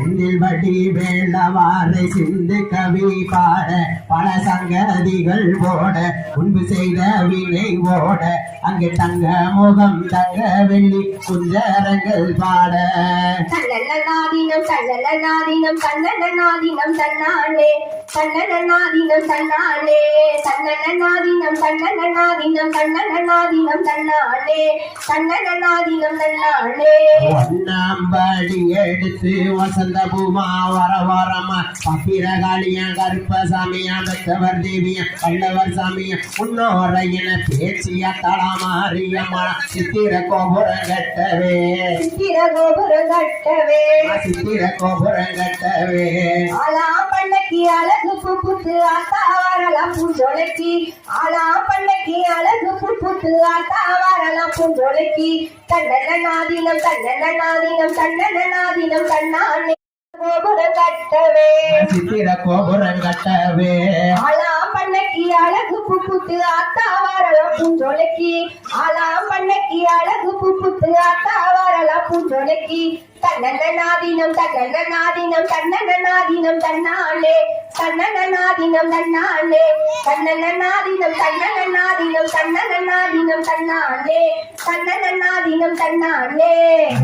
செந்தில் வடி வேளவாரை சிந்து கவி பாட பல சங்கதிகள் ஓட முன்பு செய்த வினை ஓட அங்கே தங்க முகம் தங்க வெள்ளி குஞ்சரங்கள் பாட தன்னநாதினம் தன்னநாதினம் தன்னநாதினம் தன்னாலே தன்னநாதினம் தன்னாலே தன்னநாதினம் தன்னநாதினம் தன்னநாதினம் தன்னாலே தன்னநாதினம் தன்னாலே ஒன்னாம்படி எடுத்து வசந்த பூமா வர வரமா பப்பிரகாளியா கருப்பசாமியா பெத்தவர் தேவியா வல்லவர் சாமியா முன்னோரையின பேச்சியா தளமாரியம்மா சித்திர கோபுரம் கட்டவே சித்திர கோபுரம் கட்டவே சித்திர கோபுரம் கட்டவே ஆலா பண்ணக்கி அழகு புத்து ஆத்தா வரலாம் பூஞ்சோலைக்கு ஆலா பண்ணக்கி அழகு புத்து ஆத்தா வரலாம் பூஞ்சோலைக்கு தன்னநாதினம் தன்னநாதினம் தன்னநாதினம் தன்னானே கோபுரம் கட்டவே சித்திர கோபுரம் கட்டவே ஆலா பண்ணக்கி அழகு புத்து ஆத்தா வரலாம் பூஞ்சோலைக்கு ஆலா பண்ணக்கி அழகு புத்து ஆத்தா வரலாம் பூஞ்சோலைக்கு தன்னநாதினம் தன்னநாதினம் தன்னநாதினம் தன்னாலே தன்னநாதினம் தன்னாலே தன்னநாதினம் தன்னநாதினம் தன்னநாதினம் தன்னாலே தன்னநாதினம் தன்னாலே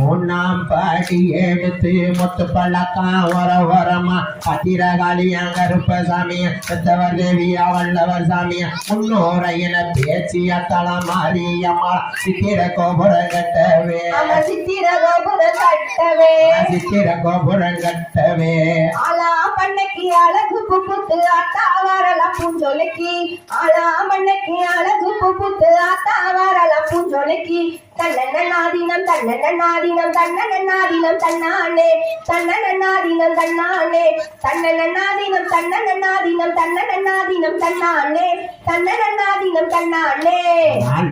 மூணாம் பாடி எடுத்து முத்து பழக்கம் வர வரமா பத்திரகாளியா கருப்பசாமியா பெத்தவர் தேவியா வல்லவர் சாமியா முன்னோரையின பேச்சியா தளமாரியம்மா சித்திர கோபுரம் கட்டவே சித்திர கோபுரம் கட்டவே சித்திர கோபுரம் கட்டவே ஆலா பண்ணக்கி அழகு புத்து ஆத்தா வரலாம் பூஞ்சோலைக்கு ஆலா பண்ணக்கி அழகு புத்து ஆத்தா வரலாம் பூஞ்சோலைக்கு தன்னநாதினம் தன்னநாதினம் தன்னநாதினம் தன்னாலே தன்னநாதினம் தன்னாலே தன்னநாதினம் தன்னநாதினம் தன்னநாதினம் தன்னாலே தன்னநாதினம் தன்னாலே